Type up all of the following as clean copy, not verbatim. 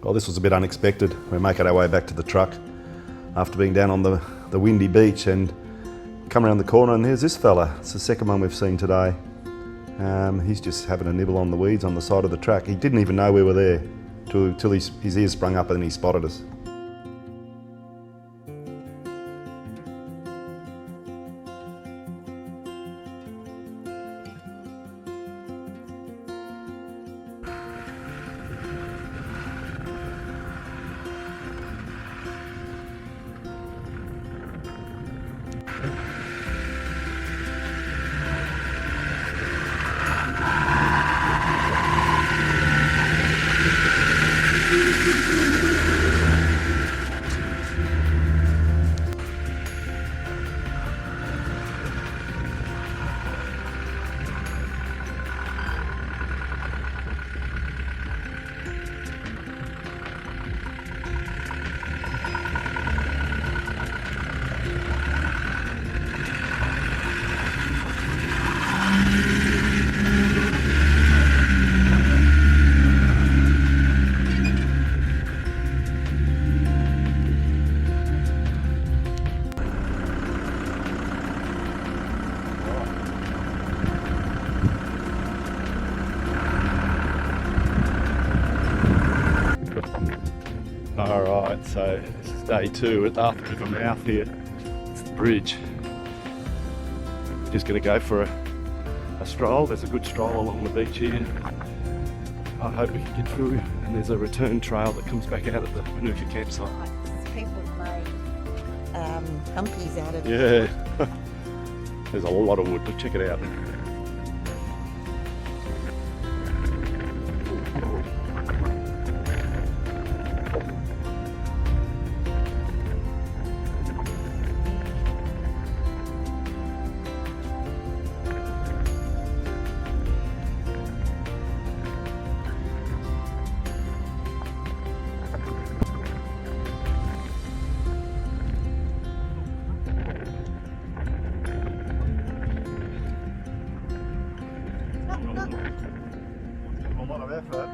Well, this was a bit unexpected. We're making our way back to the truck after being down on the windy beach, and come around the corner and here's this fella. It's the second one we've seen today. He's just having a nibble on the weeds on the side of the track. He didn't even know we were there till his ears sprung up and he spotted us. Alright, so this is day 2 at Arthur River mouth here. It's the bridge. Just going to go for a stroll. There's a good stroll along the beach here. I hope we can get through, and there's a return trail that comes back out at the Manuka campsite. People made humpies out of it. Yeah, there's a lot of wood, but check it out. A lot of effort.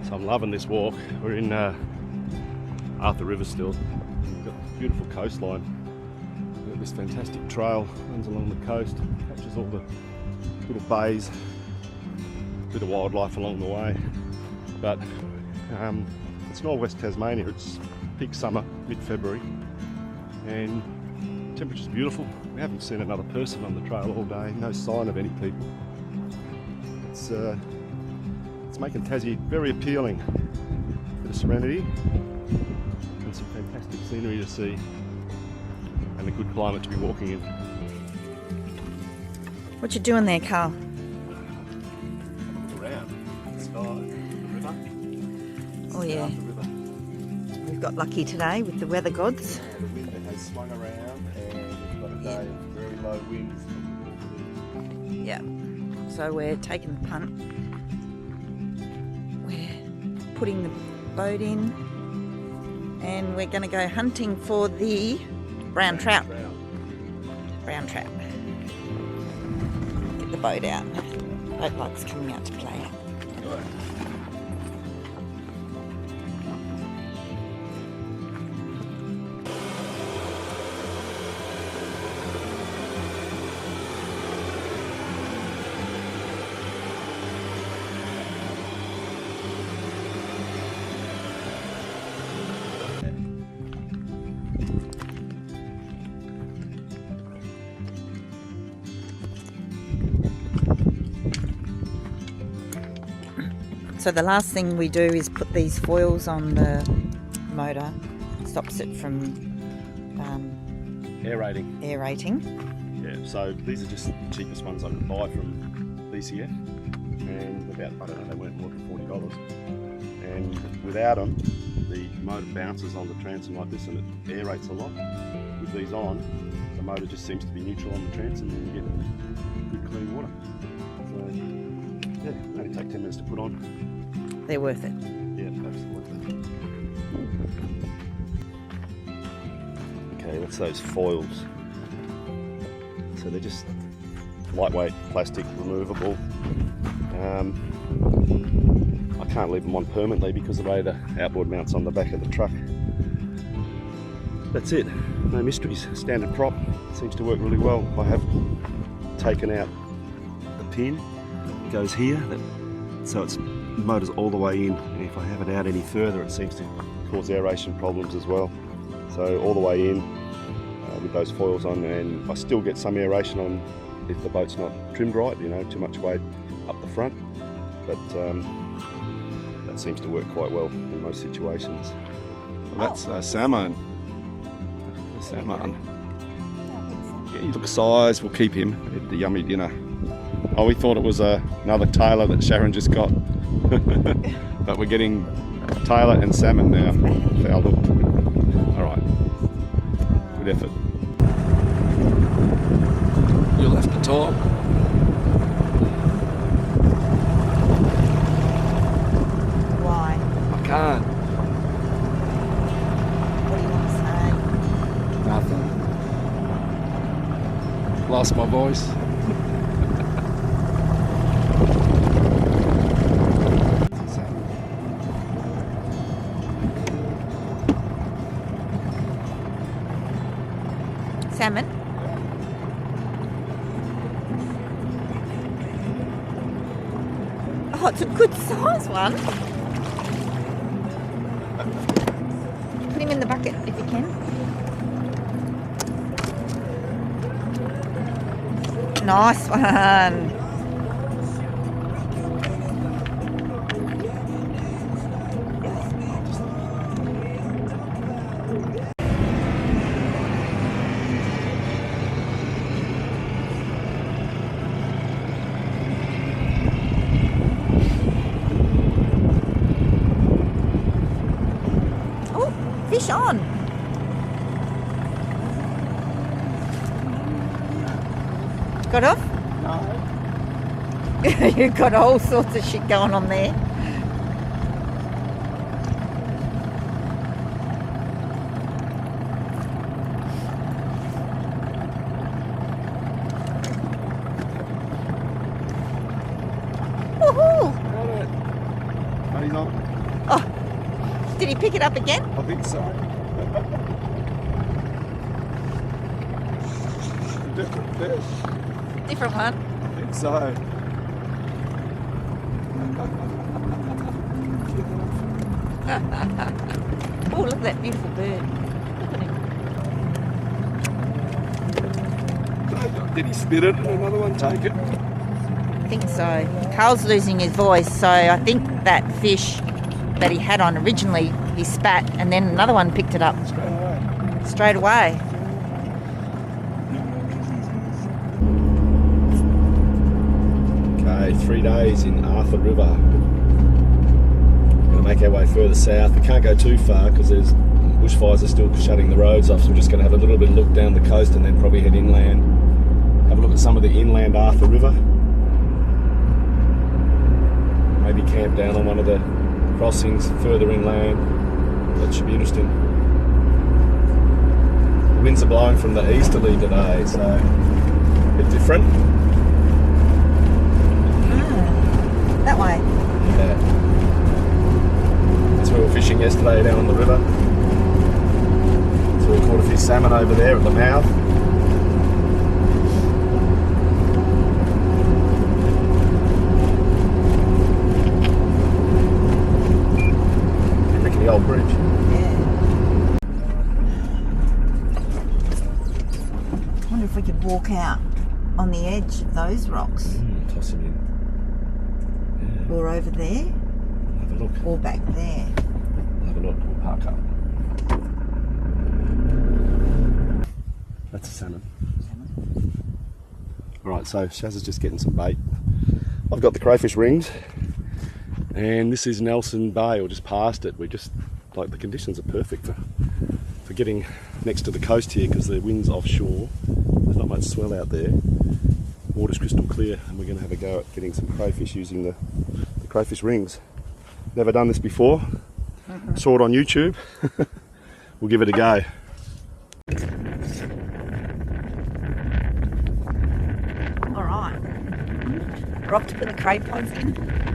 So I'm loving this walk. We're in Arthur River still. We've got this beautiful coastline. We've got this fantastic trail runs along the coast, catches all the little bays, a bit of wildlife along the way. But it's northwest Tasmania. It's peak summer, mid-February, and temperature's beautiful. We haven't seen another person on the trail all day. No sign of any people. It's making Tassie very appealing. Bit of serenity and some fantastic scenery to see, and a good climate to be walking in. What you doing there, Karl? Around the sky, the river. Oh yeah. The river. We've got lucky today with the weather gods. The wind has swung around, and we've got a day of very low winds. Yeah. So we're taking the punt. Putting the boat in, and we're going to go hunting for the brown trout. Brown trout. Get the boat out. Boat likes coming out to play. So the last thing we do is put these foils on the motor. Stops it from aerating. Yeah, so these are just the cheapest ones I could buy from BCF, and about, I don't know, they weren't more than $40. And without them, the motor bounces on the transom like this and it aerates a lot. With these on, the motor just seems to be neutral on the transom and you get good clean water. So yeah, only take 10 minutes to put on. They're worth it. Yeah, absolutely. Okay, that's those foils. So they're just lightweight plastic, removable. I can't leave them on permanently because of the way the outboard mounts on the back of the truck. That's it, no mysteries. Standard prop, seems to work really well. I have taken out the pin, it goes here, so it's motor's all the way in, and if I have it out any further it seems to cause aeration problems as well. So all the way in with those foils on, and I still get some aeration on if the boat's not trimmed right, you know, too much weight up the front, but that seems to work quite well in most situations. Well, that's salmon. Salmon. Yeah, he looks size, we'll keep him at the yummy dinner. Oh, we thought it was another tailor that Sharon just got. But we're getting tailor and salmon now. Foul hooked. Alright. Good effort. You'll have to talk. Why? I can't. What do you want to say? Nothing. Lost my voice. Salmon? Oh, it's a good size one. Put him in the bucket if you can. Nice one. Oh, fish on. Got off? No. You've got all sorts of shit going on there. Woohoo! Got it. No, he's not. Oh, did he pick it up again? I think so. Different fish. Different one. I think so. Oh, look at that beautiful bird. Look at him. Did he spit it and another one take it? I think so. Karl's losing his voice, so I think that fish that he had on originally, he spat, and then another one picked it up straight away. Okay, 3 days in Arthur River. We're going to make our way further south. We can't go too far because there's bushfires are still shutting the roads off, so we're just going to have a little bit of look down the coast and then probably head inland. Have a look at some of the inland Arthur River. Maybe camp down on one of the crossings further inland. That should be interesting. The winds are blowing from the easterly today, so a bit different. That way. Yeah. That's where we were fishing yesterday down on the river. So we caught a few salmon over there at the mouth. Rickety old bridge. Yeah. I wonder if we could walk out on the edge of those rocks. Toss him in. Or over there. Have a look. Or back there. Have a look. We'll park up. That's a salmon. Alright, so Shaz is just getting some bait. I've got the crayfish rings, and this is Nelson Bay, or just past it. We just Like the conditions are perfect for getting next to the coast here because the wind's offshore. There's not much swell out there. Water's crystal clear, and we're going to have a go at getting some crayfish using the crayfish rings. Never done this before. Saw it on YouTube. We'll give it a go. All right, we're off to put the cray pods in.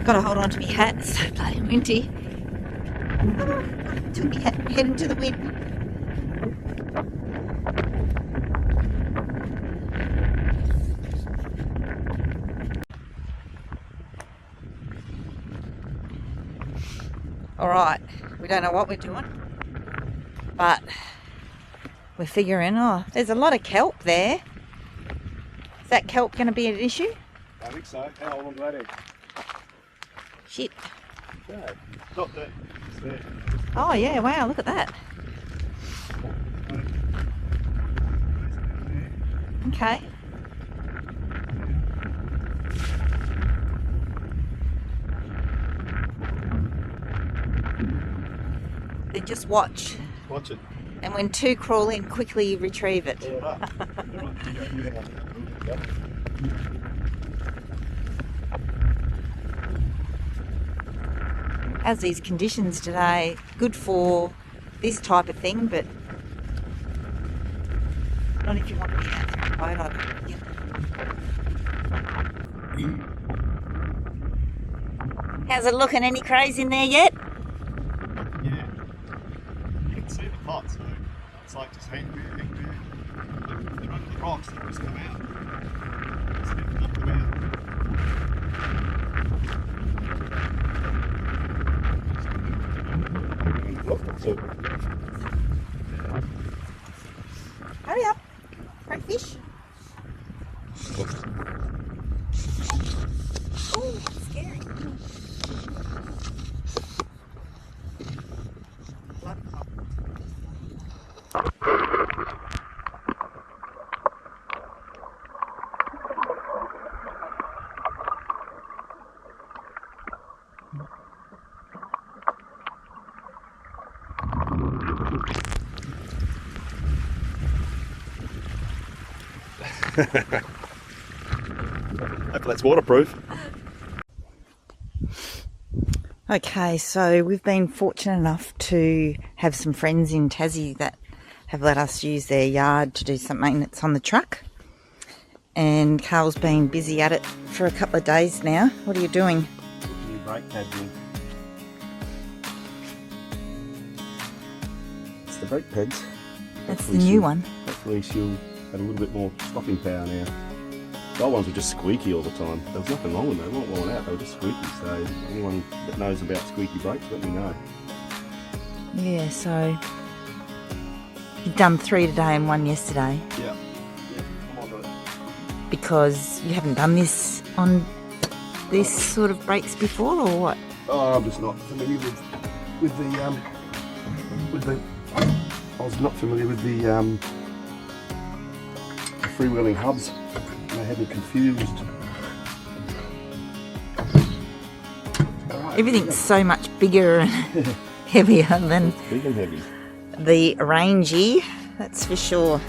Got to hold on to my hat, it's so bloody windy. Took my head into the wind. All right, we don't know what we're doing, but we're figuring, oh, there's a lot of kelp there. Is that kelp going to be an issue? I think so. How long will that egg? Shit. No, not there. It's there. Oh yeah, wow, look at that. Okay. Then just watch. Watch it. And when two crawl in, quickly retrieve it. How's these conditions today? Good for this type of thing, but not if you want to be out there on a boat. How's it looking? Any crays in there yet? Yeah. You can see the pot, so it's like just hang there. They're under the rocks, they just come out. Just up them out. Hurry up. Crayfish. Oh, scary. Hopefully that's waterproof. Okay, so we've been fortunate enough to have some friends in Tassie that have let us use their yard to do some maintenance on the truck. And Karl's been busy at it for a couple of days now. What are you doing? New brake pads in. It's the brake pads. That's the new one. Hopefully she'll have a little bit more stopping power now. The old ones were just squeaky all the time. There was nothing wrong with them, they weren't worn out, they were just squeaky. So anyone that knows about squeaky brakes, let me know. Yeah, so you've done 3 today and 1 yesterday. Yeah. Come on, brother. Because you haven't done this on this sort of brakes before, or what? Oh, I'm just not familiar with the I was not familiar with the freewheeling hubs. They had me confused. Everything's so much bigger and heavier than Big and heavy. the Rangy, that's for sure.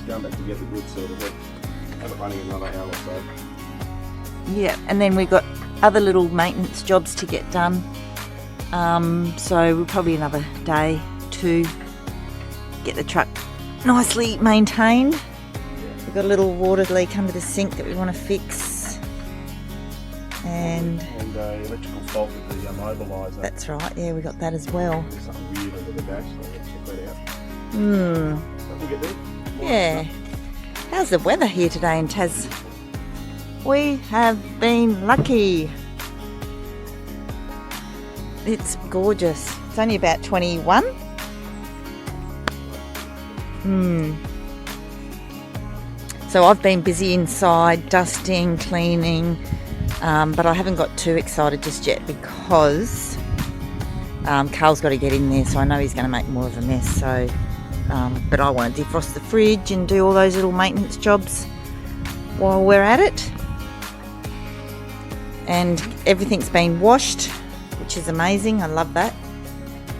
Going back to get the wood sort of it. Have it running another hour or so. Yeah, and then we've got other little maintenance jobs to get done. So we'll probably another day to get the truck nicely maintained. We've got a little water leak under the sink that we want to fix. And electrical fault with the mobiliser. that's right, yeah, we got that as well. There's something weird under the dash, so let's check that out. Hmm. We'll get there. Yeah. How's the weather here today in Tas? We have been lucky. It's gorgeous. It's only about 21. So I've been busy inside, dusting, cleaning, but I haven't got too excited just yet because Karl's got to get in there, so I know he's going to make more of a mess. So, but I want to defrost the fridge and do all those little maintenance jobs while we're at it. and everything's been washed, which is amazing. I love that.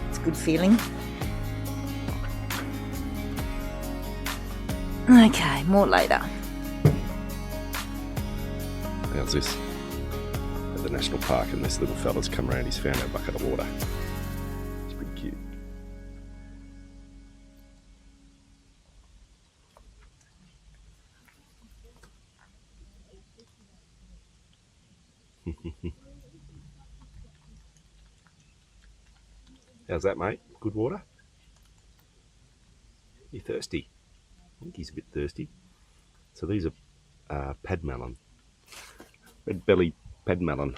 It's a good feeling. Okay, more later. How's this? At the national park, and this little fella's come around, he's found our bucket of water. It's pretty cute. How's that, mate? Good water? You thirsty? I think he's a bit thirsty. So these are padmelon. Red belly padmelon.